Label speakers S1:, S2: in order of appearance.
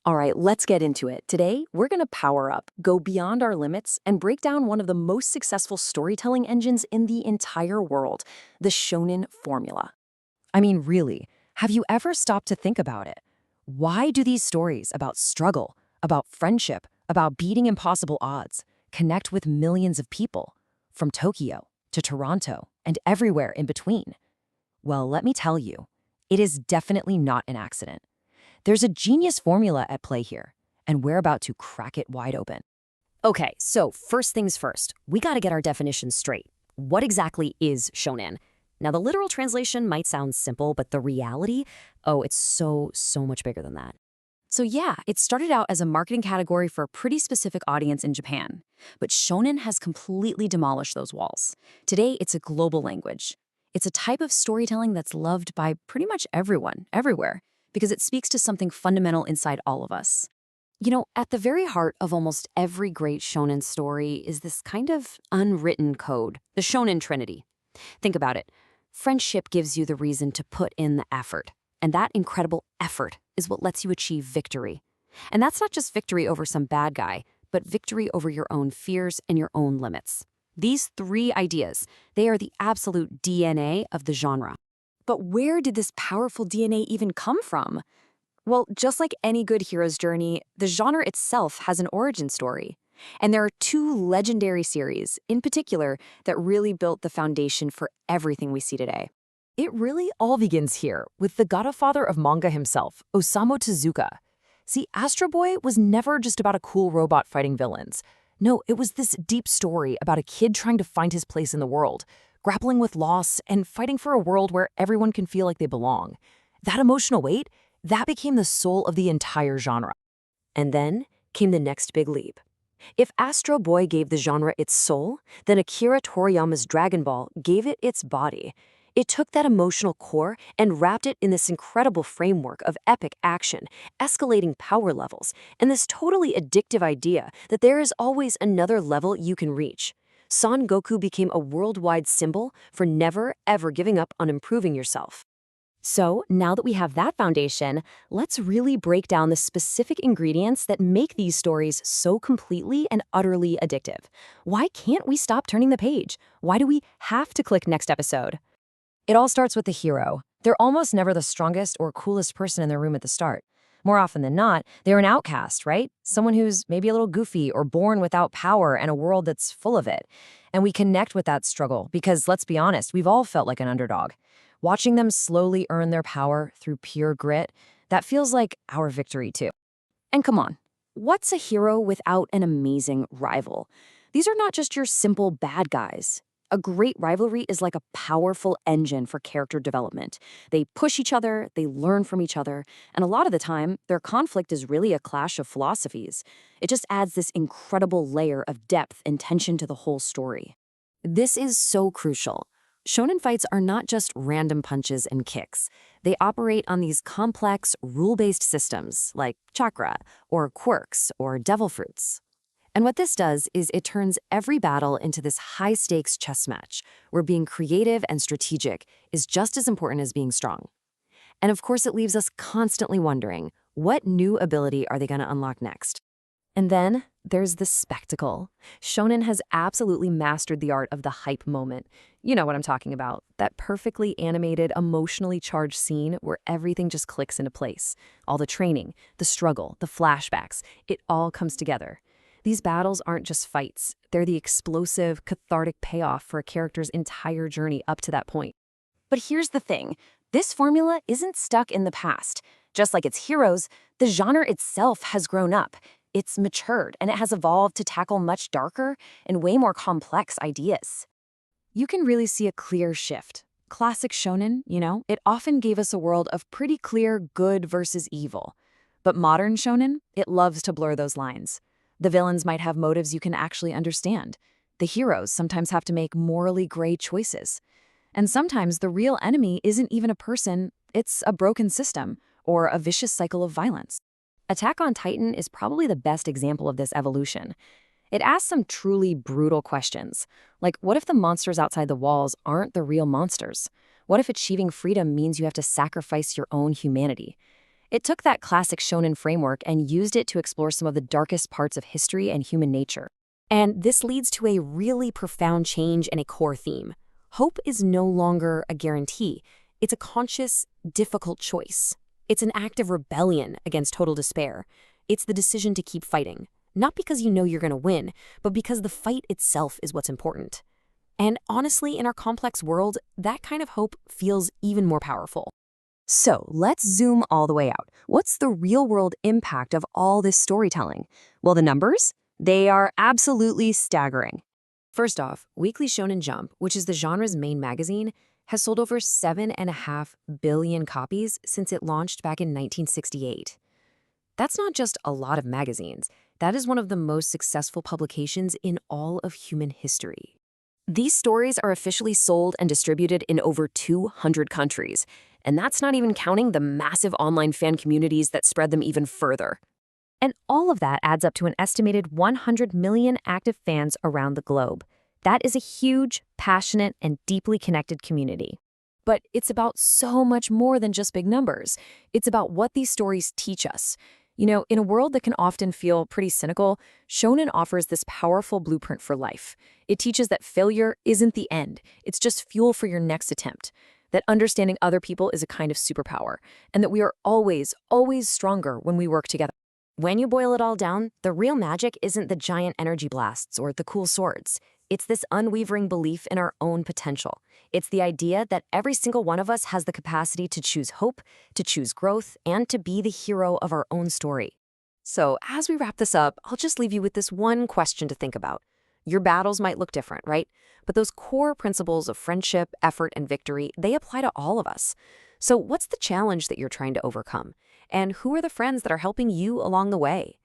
S1: All right, let's get into it. Today, we're going to power up, go beyond our limits, and break down one of the most successful storytelling engines in the entire world, the shonen formula.
S2: I mean, really, have you ever stopped to think about it? Why do these stories about struggle, about friendship, about beating impossible odds connect with millions of people, from Tokyo to Toronto and everywhere in between? Well, let me tell you, it is definitely not an accident. There's a genius formula at play here, and we're about to crack it wide open.
S3: Okay, so first things first, we gotta get our definitions straight. What exactly is shonen? Now, the literal translation might sound simple, but the reality, oh, it's so much bigger than that.
S1: So yeah, it started out as a marketing category for a pretty specific audience in Japan, but shonen has completely demolished those walls. Today, it's a global language. It's a type of storytelling that's loved by pretty much everyone, everywhere, because it speaks to something fundamental inside all of us.
S3: You know, at the very heart of almost every great shonen story is this kind of unwritten code, the shonen trinity. Think about it. Friendship gives you the reason to put in the effort, and that incredible effort is what lets you achieve victory. And that's not just victory over some bad guy, but victory over your own fears and your own limits. These three ideas, they are the absolute DNA of the genre.
S1: But where did this powerful DNA even come from? Well, just like any good hero's journey, the genre itself has an origin story. And there are two legendary series, in particular, that really built the foundation for everything we see today.
S2: It really all begins here with the godfather of manga himself, Osamu Tezuka. See, Astro Boy was never just about a cool robot fighting villains. No, it was this deep story about a kid trying to find his place in the world, grappling with loss and fighting for a world where everyone can feel like they belong. That emotional weight, that became the soul of the entire genre.
S3: And then came the next big leap. If Astro Boy gave the genre its soul, then Akira Toriyama's Dragon Ball gave it its body. It took that emotional core and wrapped it in this incredible framework of epic action, escalating power levels, and this totally addictive idea that there is always another level you can reach. Son Goku became a worldwide symbol for never, ever giving up on improving yourself. So, now that we have that foundation, let's really break down the specific ingredients that make these stories so completely and utterly addictive. Why can't we stop turning the page? Why do we have to click next episode?
S2: It all starts with the hero. They're almost never the strongest or coolest person in their room at the start. More often than not, they're an outcast, right? Someone who's maybe a little goofy or born without power and a world that's full of it. And we connect with that struggle because, let's be honest, we've all felt like an underdog. Watching them slowly earn their power through pure grit, that feels like our victory too.
S1: And come on, what's a hero without an amazing rival? These are not just your simple bad guys. A great rivalry is like a powerful engine for character development. They push each other, they learn from each other, and a lot of the time, their conflict is really a clash of philosophies. It just adds this incredible layer of depth and tension to the whole story. This is so crucial. Shonen fights are not just random punches and kicks. They operate on these complex, rule-based systems like chakra, or quirks, or devil fruits. And what this does is it turns every battle into this high-stakes chess match, where being creative and strategic is just as important as being strong. And of course, it leaves us constantly wondering, what new ability are they going to unlock next? And then there's the spectacle. Shonen has absolutely mastered the art of the hype moment. You know what I'm talking about, that perfectly animated, emotionally charged scene where everything just clicks into place. All the training, the struggle, the flashbacks, it all comes together. These battles aren't just fights. They're the explosive, cathartic payoff for a character's entire journey up to that point. But here's the thing. This formula isn't stuck in the past. Just like its heroes, the genre itself has grown up. It's matured, and it has evolved to tackle much darker and way more complex ideas. You can really see a clear shift. Classic shonen, it often gave us a world of pretty clear good versus evil. But modern shonen, it loves to blur those lines. The villains might have motives you can actually understand. The heroes sometimes have to make morally gray choices. And sometimes the real enemy isn't even a person, it's a broken system or a vicious cycle of violence. Attack on Titan is probably the best example of this evolution. It asks some truly brutal questions, like what if the monsters outside the walls aren't the real monsters? What if achieving freedom means you have to sacrifice your own humanity? It took that classic shonen framework and used it to explore some of the darkest parts of history and human nature.
S3: And this leads to a really profound change in a core theme. Hope is no longer a guarantee. It's a conscious, difficult choice. It's an act of rebellion against total despair. It's the decision to keep fighting, not because you know you're going to win, but because the fight itself is what's important. And honestly, in our complex world, that kind of hope feels even more powerful.
S1: So let's zoom all the way out. What's the real-world impact of all this storytelling? Well, the numbers? They are absolutely staggering.
S3: First off, Weekly Shonen Jump, which is the genre's main magazine, has sold over 7.5 billion copies since it launched back in 1968. That's not just a lot of magazines. That is one of the most successful publications in all of human history.
S1: These stories are officially sold and distributed in over 200 countries, and that's not even counting the massive online fan communities that spread them even further.
S2: And all of that adds up to an estimated 100 million active fans around the globe. That is a huge, passionate, and deeply connected community.
S1: But it's about so much more than just big numbers. It's about what these stories teach us. You know, in a world that can often feel pretty cynical, Shonen offers this powerful blueprint for life. It teaches that failure isn't the end. It's just fuel for your next attempt. That understanding other people is a kind of superpower, and that we are always, always stronger when we work together.
S3: When you boil it all down, the real magic isn't the giant energy blasts or the cool swords. It's this unwavering belief in our own potential. It's the idea that every single one of us has the capacity to choose hope, to choose growth, and to be the hero of our own story. So, as we wrap this up, I'll just leave you with this one question to think about. Your battles might look different, right? But those core principles of friendship, effort, and victory, they apply to all of us. So what's the challenge that you're trying to overcome? And who are the friends that are helping you along the way?